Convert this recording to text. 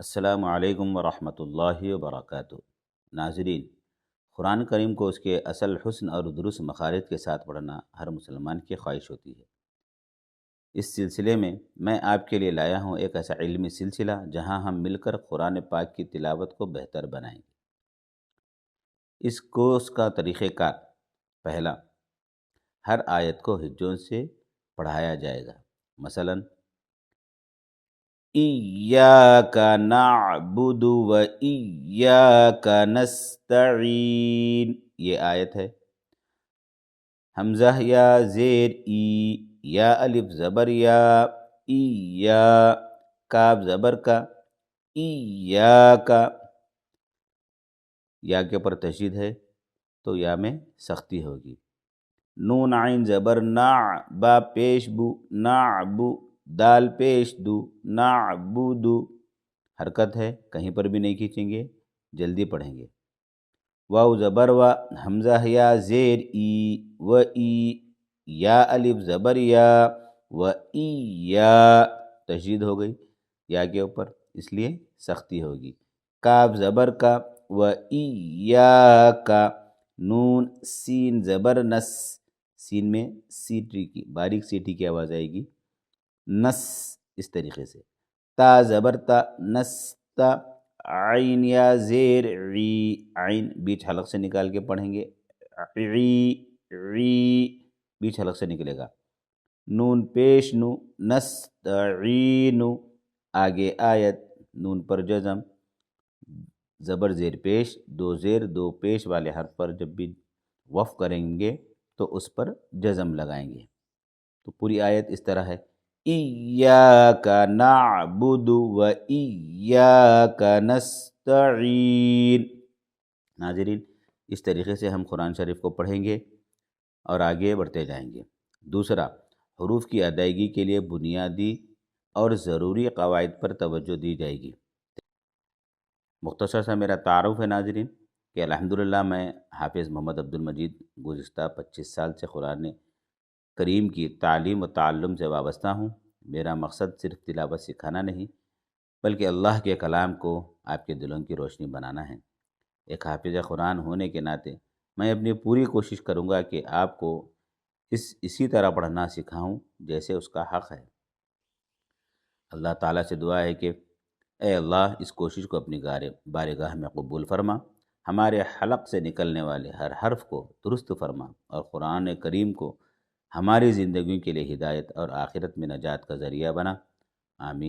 السلام علیکم ورحمۃ اللہ وبرکاتہ۔ ناظرین، قرآن کریم کو اس کے اصل حسن اور درست مخارج کے ساتھ پڑھنا ہر مسلمان کی خواہش ہوتی ہے۔ اس سلسلے میں آپ کے لیے لایا ہوں ایک ایسا علمی سلسلہ جہاں ہم مل کر قرآن پاک کی تلاوت کو بہتر بنائیں گے۔ اس کورس کا طریقہ کار: پہلا، ہر آیت کو ہجوم سے پڑھایا جائے گا۔ مثلاً ایاک نعبد و ایاک نستعین، یہ آیت ہے۔ حمزہ یا زیر ای، یا الف زبر یا، ایا کاف زبر کا، ایاک، یا کے پر تشدید ہے تو یا میں سختی ہوگی۔ نون عین زبر نا، با پیش بو، نعبو، دال پیش دو، نعبدو، حرکت ہے، کہیں پر بھی نہیں کھینچیں گے، جلدی پڑھیں گے۔ واو زبر و، حمزہ یا زیر ای، و ای، یا الف زبر یا، و ای یا، تشدید ہو گئی یا کے اوپر، اس لیے سختی ہوگی۔ کاف زبر کا، و ای یا کا، نون سین زبر نس، سین میں سیٹی کی باریک سیٹی کی آواز آئے گی، نس، اس طریقے سے۔ تا زبر تا، نستا، عین یا زیر عی، عین بیچ حلق سے نکال کے پڑھیں گے، عی، عی، بیچ حلق سے نکلے گا۔ نون پیش نو، نستعین، آگے آیت، نون پر جزم، زبر زیر پیش، دو زیر دو پیش والے حرف پر جب بھی وقف کریں گے تو اس پر جزم لگائیں گے۔ تو پوری آیت اس طرح ہے: ایاک نعبد و ایاک نستعین۔ ناظرین، اس طریقے سے ہم قرآن شریف کو پڑھیں گے اور آگے بڑھتے جائیں گے۔ دوسرا، حروف کی ادائیگی کے لیے بنیادی اور ضروری قواعد پر توجہ دی جائے گی۔ مختصر سا میرا تعارف ہے ناظرین کہ الحمدللہ میں حافظ محمد عبدالمجید گزشتہ 25 سال سے قرآن کریم کی تعلیم و تعلم سے وابستہ ہوں۔ میرا مقصد صرف تلاوت سکھانا نہیں بلکہ اللہ کے کلام کو آپ کے دلوں کی روشنی بنانا ہے۔ ایک حافظ قرآن ہونے کے ناطے میں اپنی پوری کوشش کروں گا کہ آپ کو اسی طرح پڑھنا سکھاؤں جیسے اس کا حق ہے۔ اللہ تعالیٰ سے دعا ہے کہ اے اللہ، اس کوشش کو اپنی بارگاہ میں قبول فرما، ہمارے حلق سے نکلنے والے ہر حرف کو درست فرما، اور قرآن کریم کو ہماری زندگی کے لیے ہدایت اور آخرت میں نجات کا ذریعہ بنا۔ آمین۔